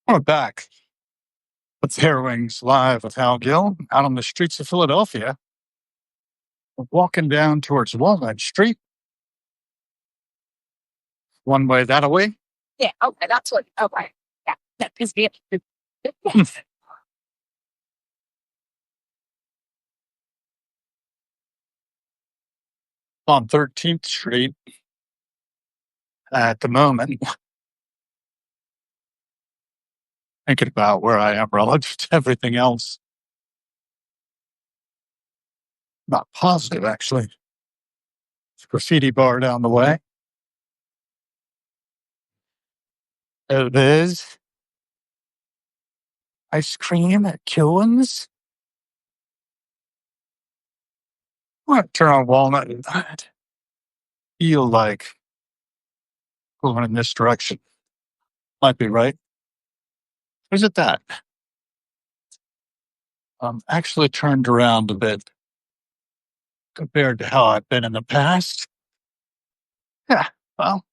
We're back with Harrowings Live with Hal Gill out on the streets of Philadelphia. We're walking down towards Walnut Street, one way that way. Yeah, okay, that's what, okay. Yeah, that is it. On 13th Street at the moment. Thinking about where I am relative to everything else. Not positive, actually. It's a graffiti bar down the way. There it is. Ice cream at Killen's. I'm going to turn on Walnut and feel like going in this direction. Might be right. Is it that? Actually turned around a bit compared to how I've been in the past. Yeah, well,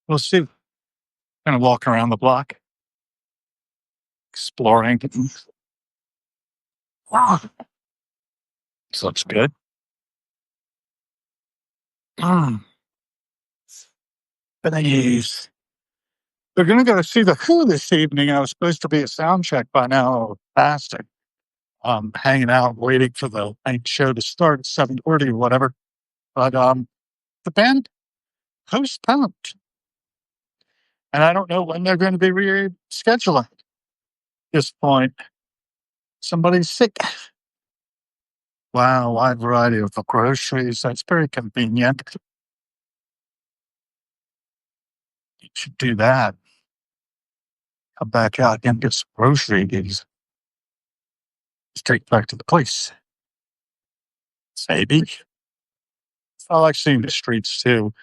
we'll see. Gonna walk around the block, exploring. Wow, this looks good. Bananas. We're gonna go see the Who this evening. I was supposed to be a sound check by now. Fasting. Hanging out, waiting for the night show to start at 7:40 or whatever. But the band postponed, and I don't know when they're going to be rescheduling. At this point, somebody's sick. Wow, wide variety of groceries. That's very convenient. You should do that. Come back out and get some groceries. Straight back to the place. Maybe. I like seeing the streets too.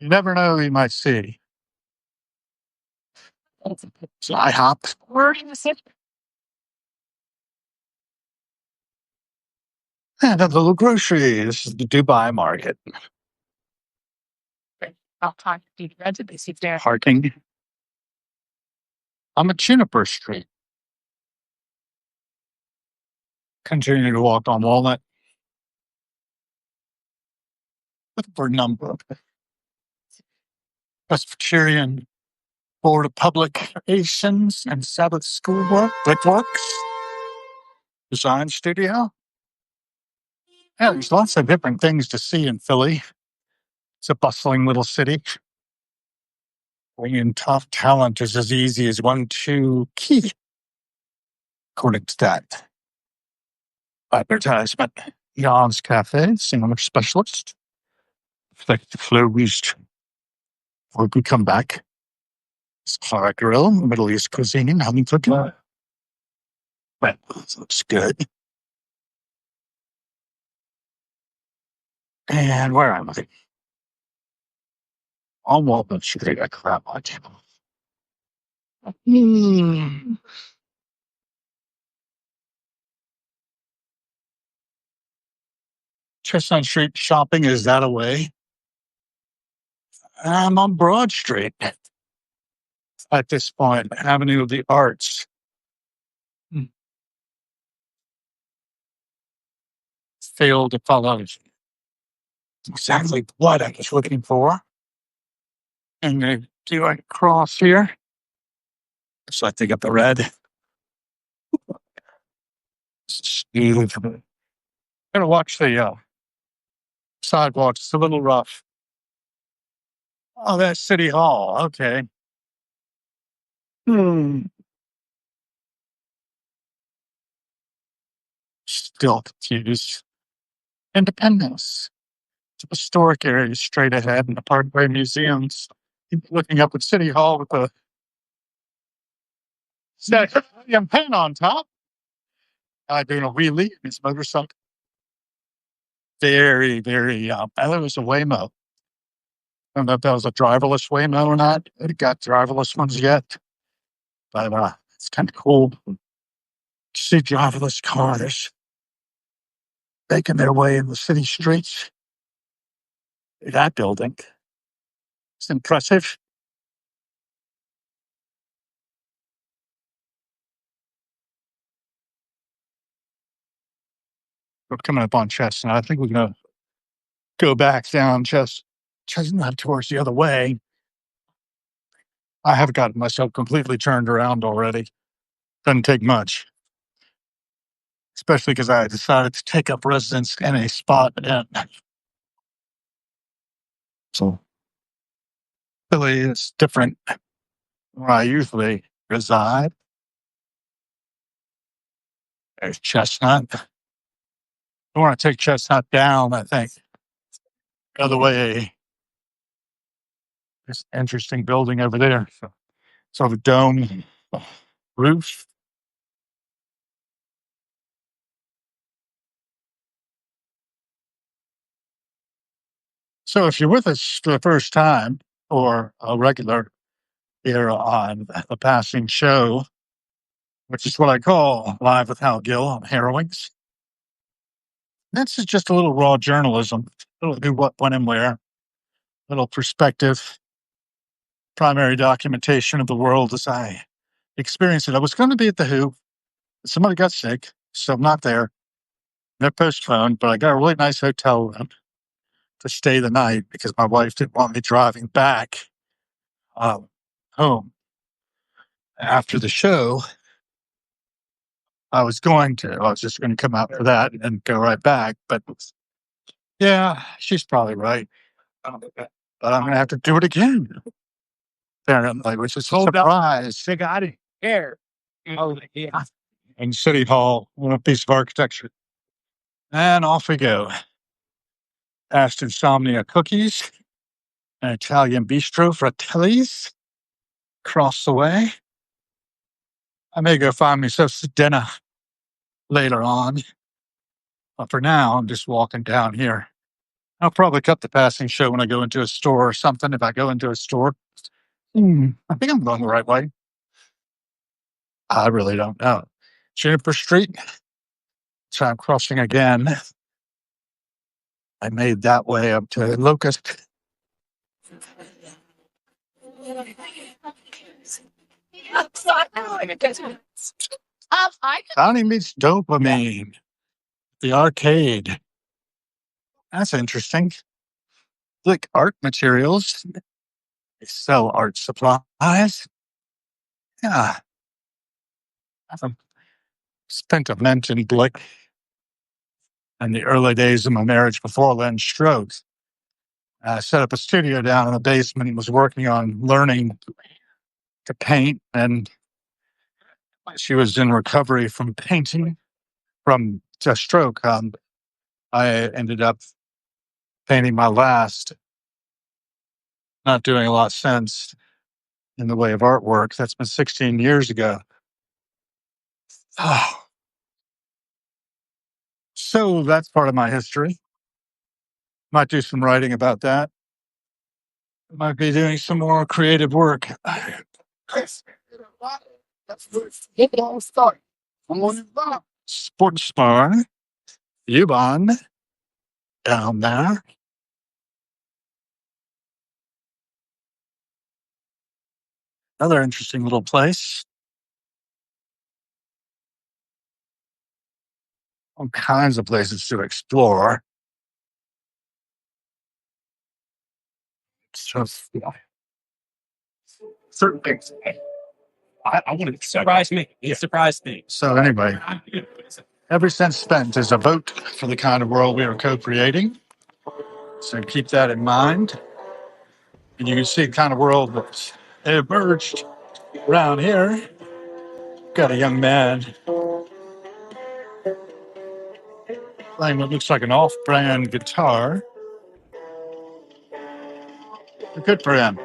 You never know who you might see. So I hop. Where is it? And a little grocery. This is the Dubai market. I'll talk to you. They see there. Parking. I'm at Juniper Street. Continue to walk on Walnut. Looking for a number. Presbyterian Board of Publications and Sabbath Schoolwork, Brickworks, Design Studio. Yeah, there's lots of different things to see in Philly. It's a bustling little city. Bringing in top talent is as easy as 1, 2 key, according to that advertisement. Jan's Cafe, sandwich specialist. Like the closed before we come back. Star Grill, Middle East cuisine, honey cooking. Well, looks good. And where am I? On Walnut Street, I crap on you. Chestnut Street shopping, is that a way? I'm on Broad Street at this point, Avenue of the Arts. Failed to follow exactly what I was looking for. And they do a cross here. So I think up the red. Smooth. Gonna watch the sidewalks. It's a little rough. Oh, that's City Hall. Okay. Still confused. Independence. It's a historic area straight ahead in the Parkway Museums. Looking up at City Hall with a young pen on top. Doing a wheelie in his motorcycle. Very, very, I thought it was a Waymo. I don't know if that was a driverless Waymo or not. It got driverless ones yet. But it's kind of cool to see driverless cars making their way in the city streets. That building. It's impressive. We're coming up on Chestnut. I think we're gonna go back down Chestnut towards the other way. I have gotten myself completely turned around already. Doesn't take much, especially because I decided to take up residence in a spot in so Philly is different where I usually reside. There's Chestnut. I want to take Chestnut down, I think. The other way, this interesting building over there. So, sort of a dome roof. So if you're with us for the first time or a regular here on the passing show, which is what I call Live with Hal Gill on Harrowings, this is just a little raw journalism, a little who, what, when, and where, little perspective, primary documentation of the world as I experience it. I was going to be at the Who. Somebody got sick, so I'm not there. They're postponed, but I got a really nice hotel room to stay the night because my wife didn't want me driving back um, home after the show. I was just going to come out for that and go right back. But yeah, she's probably right. But I'm going to have to do it again, apparently, which is a surprise. They got it here. Oh, yeah. In City Hall, on a piece of architecture. And off we go. Past Insomnia Cookies, an Italian bistro fratellis across the way. I may go find myself some dinner later on. But for now, I'm just walking down here. I'll probably cut the passing show when I go into a store or something. If I go into a store, I think I'm going the right way. I really don't know. Juniper Street. So I'm crossing again. I made that way up to Locust. Connie meets dopamine. The arcade. That's interesting. Like art materials. They sell art supplies. Yeah. I've spent a mint in Blick in the early days of my marriage before Lynn's stroke. I set up a studio down in the basement and was working on learning to paint. And she was in recovery from painting from a stroke. I ended up painting my last, not doing a lot since in the way of artwork. That's been 16 years ago. So that's part of my history. Might do some writing about that. Might be doing some more creative work. Sports bar, U-Bahn, down there. Another interesting little place. All kinds of places to explore. So, certain things. I want to surprise me. It surprised me. So anyway, every cent spent is a vote for the kind of world we are co-creating. So keep that in mind. And you can see the kind of world that's emerged around here. Got a young man playing what looks like an off-brand guitar. Good for him.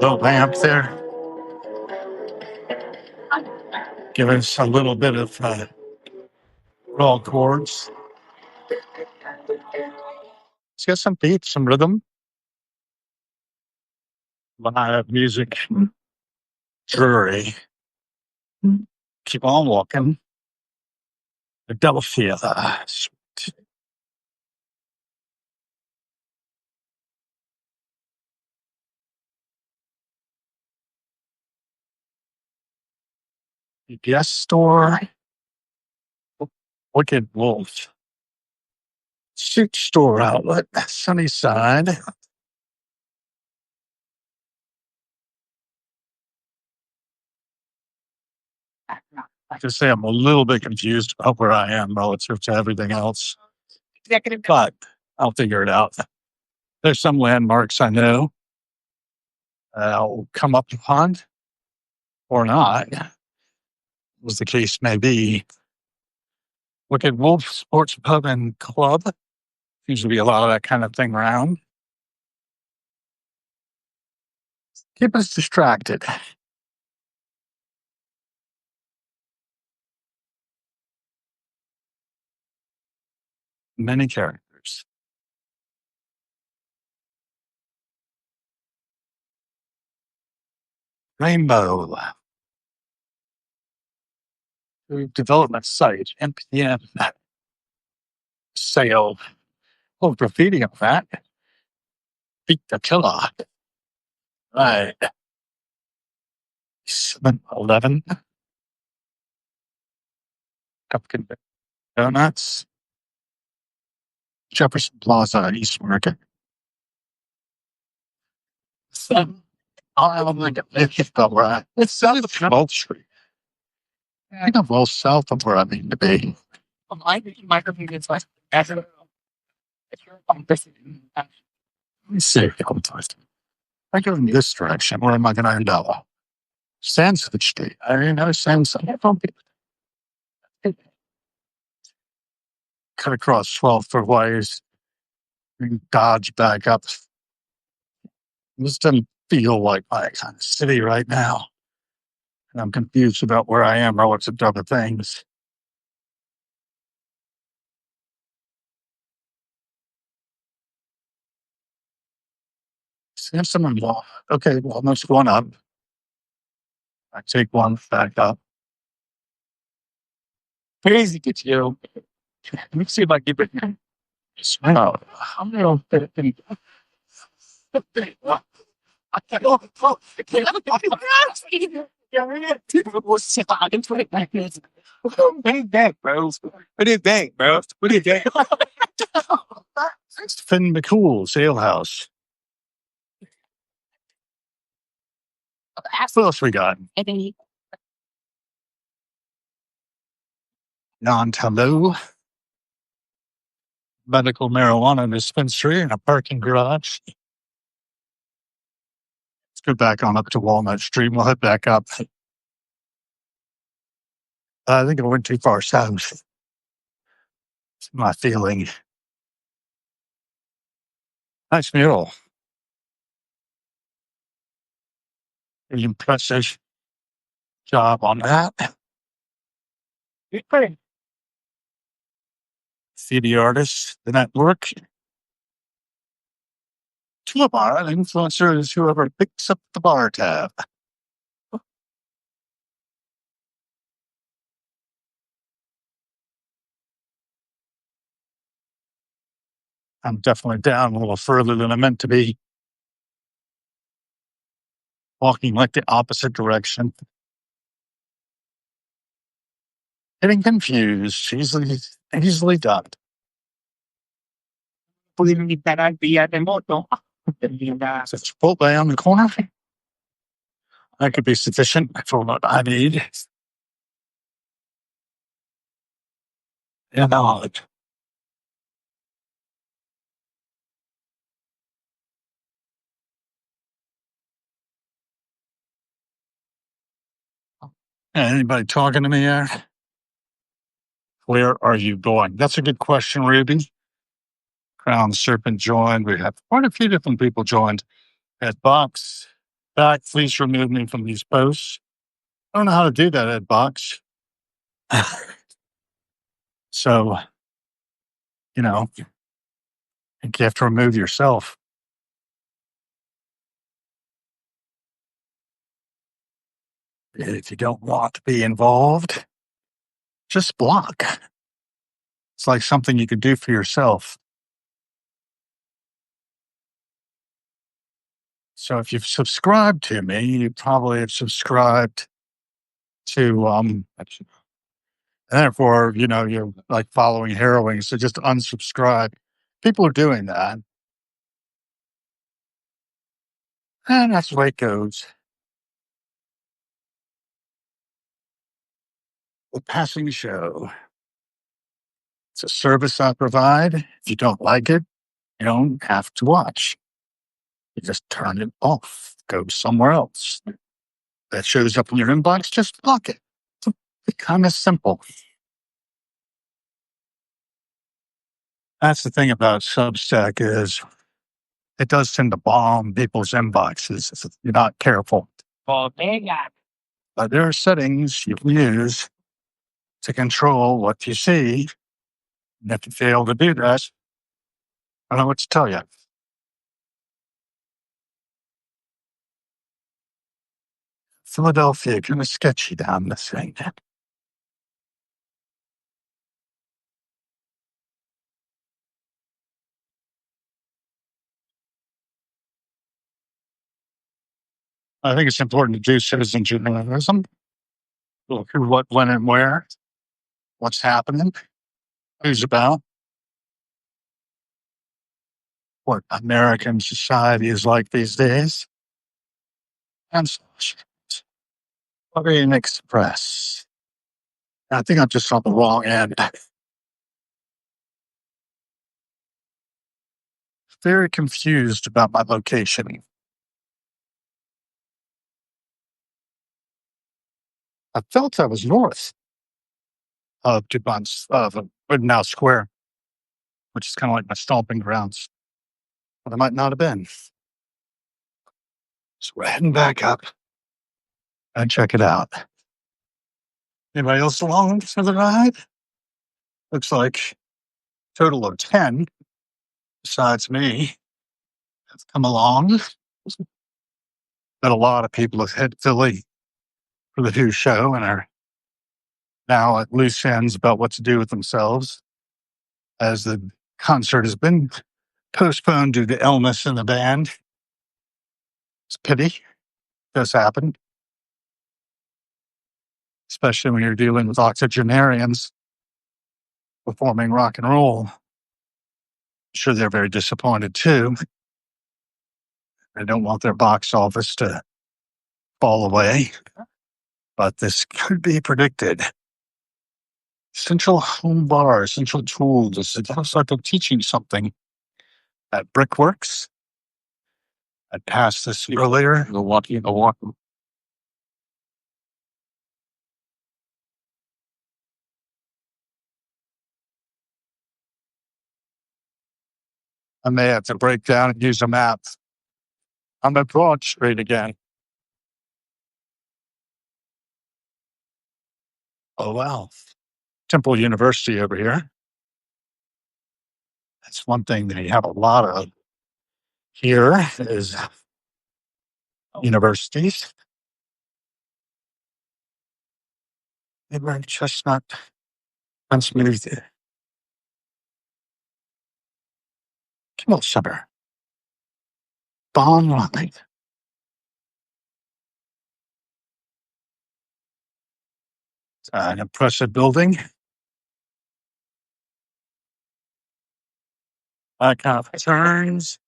Little lamp there. Give us a little bit of raw chords. It's got some beat, some rhythm. Live music. Drury. Keep on walking. Philadelphia. UPS store, Wicked Wolf, Suit Store Outlet, Sunnyside. I have to say I'm a little bit confused about where I am relative to everything else. But I'll figure it out. There's some landmarks I know I'll come up upon or not, as the case may be. Wicked Wolf Sports Pub and Club. Seems to be a lot of that kind of thing around. Keep us distracted. Many characters. Rainbow. Development site. NPM. Sale. Oh, graffiti on that. Beat the killer. Right. 7-Eleven. Cupcake Donuts. Jefferson Plaza, East Market. I don't think it's about right. It's south of 12th Street. I think I'm well south of where I need to be. I think microphone is like as a if you're let me see. I go in this direction. Where am I going to end up? Sanford Street. I didn't know Sanford. Cut across 12th for ways and dodge back up. This doesn't feel like my kind of city right now. And I'm confused about where I am relative to other things. Samson and Law. Okay, well, almost one up. I take one back up. Crazy to you. Let me see if I keep it. Oh, I'm going to fit it. Big back, bros. What do you think, bro? What do you think? Finn McCool's Ale House. What else we got? Non-taboo. Medical marijuana dispensary and a parking garage. Let's go back on up to Walnut Street. We'll head back up. I think I went too far south. It's my feeling. Nice mural. Pretty impressive job on that. See the artist, the network. Tulip bar influencers, whoever picks up the bar tab. I'm definitely down a little further than I meant to be. Walking like the opposite direction. Getting confused. Easily done. Is it Chipotle on the corner? That could be sufficient for what I need. And knowledge. Anybody talking to me there? Where are you going? That's a good question, Ruby. Crown Serpent joined. We have quite a few different people joined. Ed Box. Back, please remove me from these posts. I don't know how to do that, Ed Box. So, you know, you have to remove yourself. If you don't want to be involved, just block. It's like something you could do for yourself. So if you've subscribed to me, you probably have subscribed to and therefore, you're like following heroin, so just unsubscribe. People are doing that, and that's the way it goes. The passing show. It's a service I provide. If you don't like it, you don't have to watch. You just turn it off. Go somewhere else. That shows up in your inbox, just block it. It's kind of simple. That's the thing about Substack is it does tend to bomb people's inboxes if you're not careful. But there are settings you can use to control what you see. And if you fail to do that, I don't know what to tell you. Philadelphia, kind of sketchy down this thing. I think it's important to do citizen journalism. Look who, what, when, and where, what's happening, who's about, what American society is like these days, and such. Orient Express. I think I'm just on the wrong end. Very confused about my location. I felt I was north of Dubon's of Now Square, which is kind of like my stomping grounds, but I might not have been. So we're heading back up and check it out. Anybody else along for the ride? Looks like total of 10 besides me have come along. But a lot of people have hit Philly for the Who show and are now at loose ends about what to do with themselves as the concert has been postponed due to illness in the band. It's a pity. It does happen, especially when you're dealing with octogenarians performing rock and roll. I'm sure they're very disappointed too. They don't want their box office to fall away, but this could be predicted. Central Home Bar, Central Tools. It looks like they're teaching something at Brickworks. I passed this earlier. The walking. I may have to break down and use a map. I'm at Broad Street again. Oh, wow. Temple University over here. That's one thing that you have a lot of here is universities. They were Chestnut and Smooth. Kimmel Suburb. Bon Line. An impressive building. Back off turns.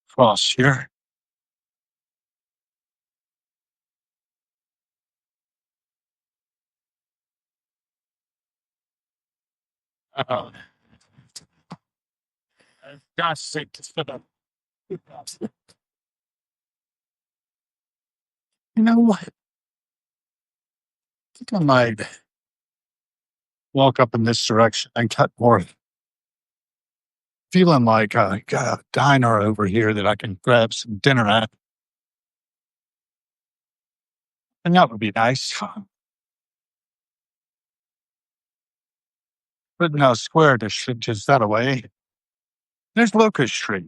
Cross here. Oh, God's sake, it's for the. You know what? I think I might walk up in this direction and cut more. Feeling like I got a diner over here that I can grab some dinner at. And that would be nice. But no square to just that away. There's Locust Street.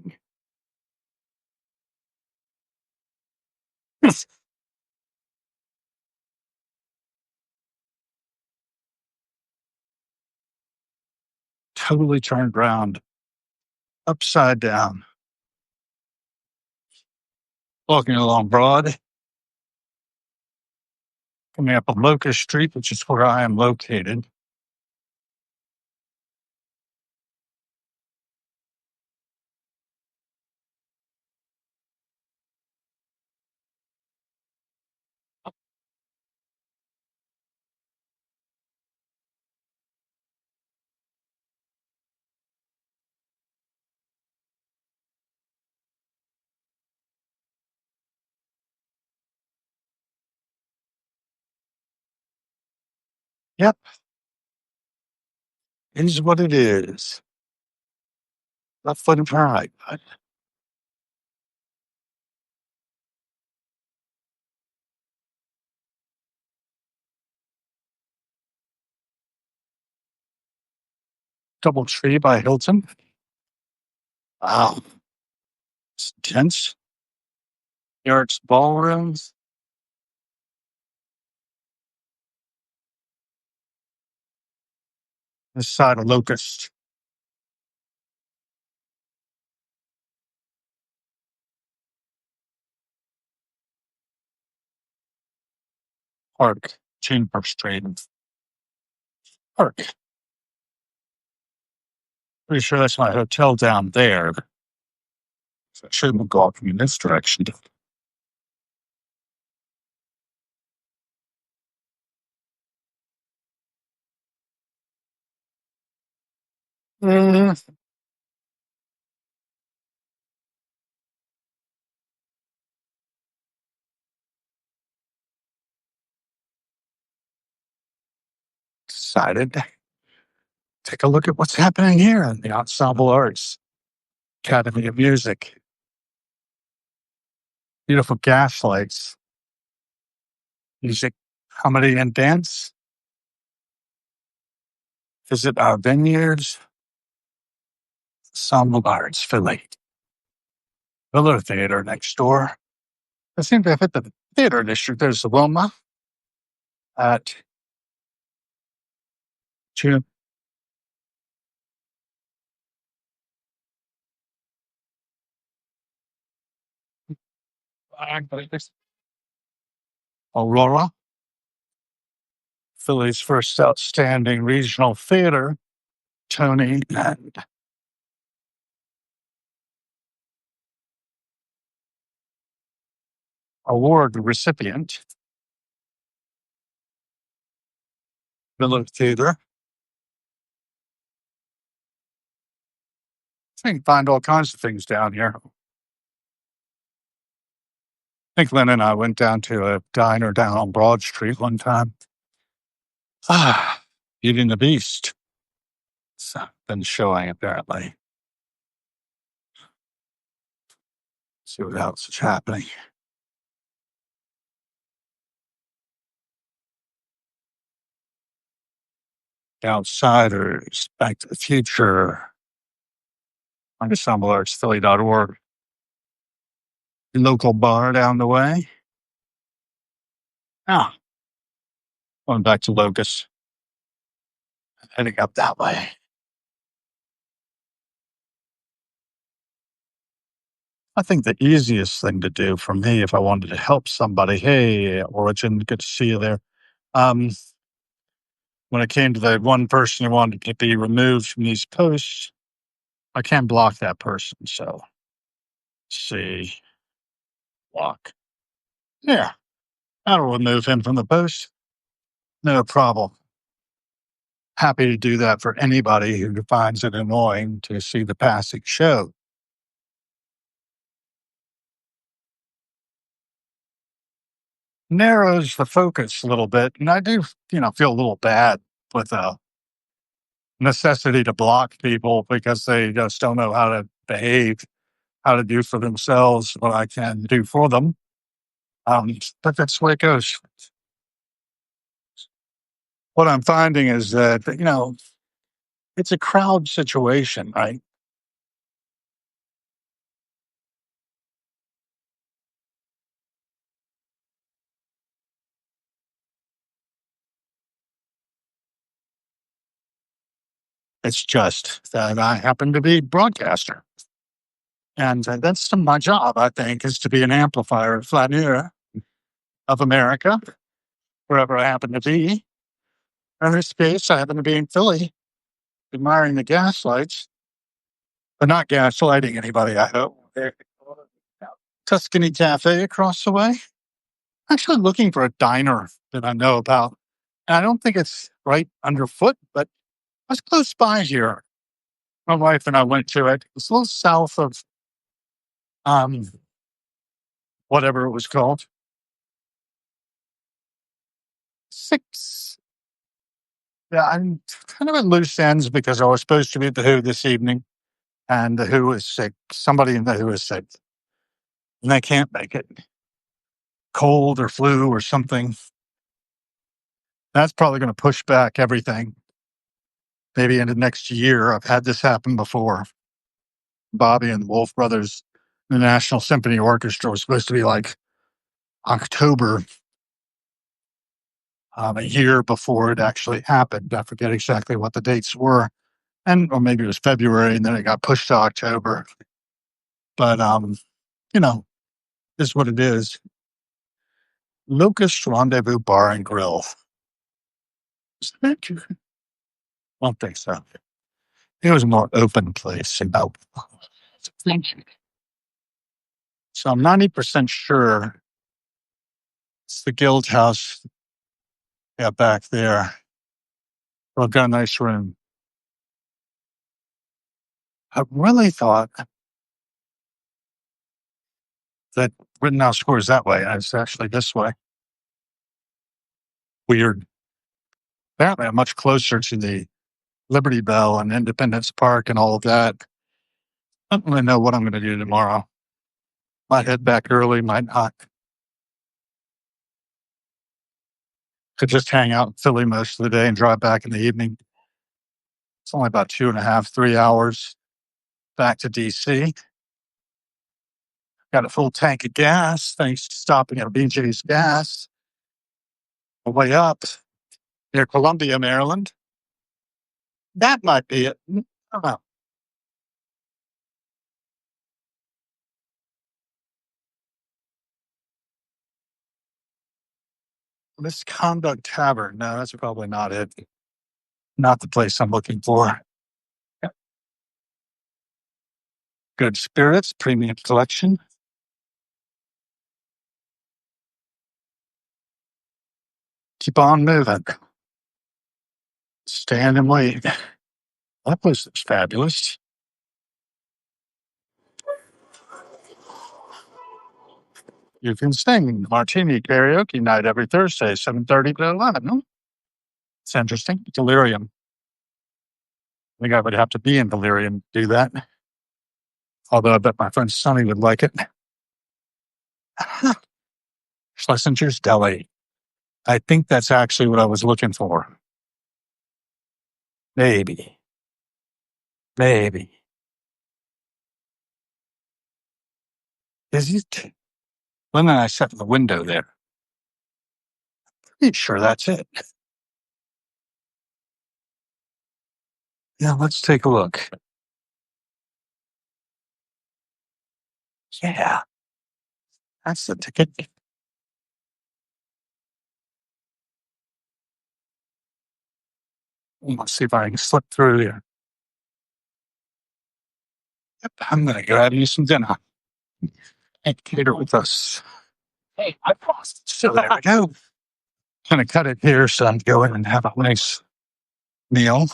Totally turned around, upside down. walking along Broad, coming up on Locust Street, which is where I am located. Yep, it is what it is. Left foot and right, but Double Tree by Hilton. Wow, it's intense. Eric's Ballrooms. This side of Locust Park, Chamber Street Park. Pretty sure that's my hotel down there. So I shouldn't go off in this direction. Mm, decided to take a look at what's happening here in the Ensemble Arts Academy of Music. Beautiful gaslights, music, comedy, and dance. Visit our venues. Ensemble Arts Philly. Miller Theater next door. I seem to have hit the theater district. There's the Wilma at June. Aurora, Philly's first outstanding regional theater, Tony and award recipient, Miller Theater. So you can find all kinds of things down here. I think Lynn and I went down to a diner down on Broad Street one time. Beauty and the Beast. It's been showing apparently. See what else is happening. Outsiders, Back to the Future, ensembleartsphilly.org. Local bar down the way. Ah, going back to Locust, heading up that way. I think the easiest thing to do for me if I wanted to help somebody, hey, Origin, good to see you there. Um, when it came to the one person who wanted to be removed from these posts, I can't block that person. So, let's see, block. Yeah, that'll remove him from the post. No problem. Happy to do that for anybody who finds it annoying to see the passing show. Narrows the focus a little bit, and I do, feel a little bad with the necessity to block people because they just don't know how to behave, how to do for themselves what I can do for them. But that's the way it goes. What I'm finding is that, it's a crowd situation, right? It's just that I happen to be broadcaster. And that's my job, I think, is to be an amplifier, a flaneur of America, wherever I happen to be. In this case, I happen to be in Philly, admiring the gaslights, but not gaslighting anybody, I hope. Tuscany Cafe across the way. Actually looking for a diner that I know about. And I don't think it's right underfoot, but I was close by here. My wife and I went to it. It's a little south of um whatever it was called. Six. Yeah, I'm kind of at loose ends because I was supposed to be at the Who this evening, and the Who is sick. Somebody in the Who is sick, and they can't make it. Cold or flu or something. That's probably going to push back everything. Maybe into next year. I've had this happen before. Bobby and the Wolf Brothers, the National Symphony Orchestra was supposed to be like October, a year before it actually happened. I forget exactly what the dates were, or maybe it was February, and then it got pushed to October. But you know, this is what it is. Locust Rendezvous Bar and Grill. I don't think so. It was a more open place. So I'm 90% sure it's the Guild House. Yeah, back there. Well, got a nice room. I really thought that Rittenhouse Square is that way. It's actually this way. Weird. Apparently, I'm much closer to the Liberty Bell and Independence Park and all of that. I don't really know what I'm going to do tomorrow. Might head back early, might not. Could just hang out in Philly most of the day and drive back in the evening. It's only about 2.5, 3 hours back to DC. Got a full tank of gas thanks to stopping at BJ's Gas. On the way up near Columbia, Maryland. That might be it. I don't know. Misconduct Tavern. No, that's probably not it. Not the place I'm looking for. Good Spirits, Premium Collection. Keep on moving. Stand and wait. That place is fabulous. You can sing Martini Karaoke Night every Thursday, 7:30 to 11. No? It's interesting. Delirium. I think I would have to be in Delirium to do that. Although I bet my friend Sonny would like it. Schlesinger's Deli. I think that's actually what I was looking for. Maybe. Is it? When I sat in the window there. Pretty sure that's it. Yeah, let's take a look. Yeah, that's the ticket. Let's see if I can slip through here. Yep, I'm going to go have you some dinner and cater with us. Hey, I paused. So there we go. I'm going to cut it here so I can go in and have a nice meal.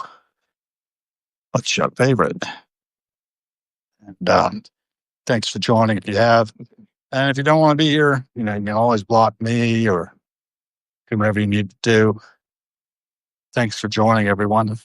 What's your favorite? And thanks for joining if you have. And if you don't want to be here, you can always block me or do whatever you need to do. Thanks for joining, everyone.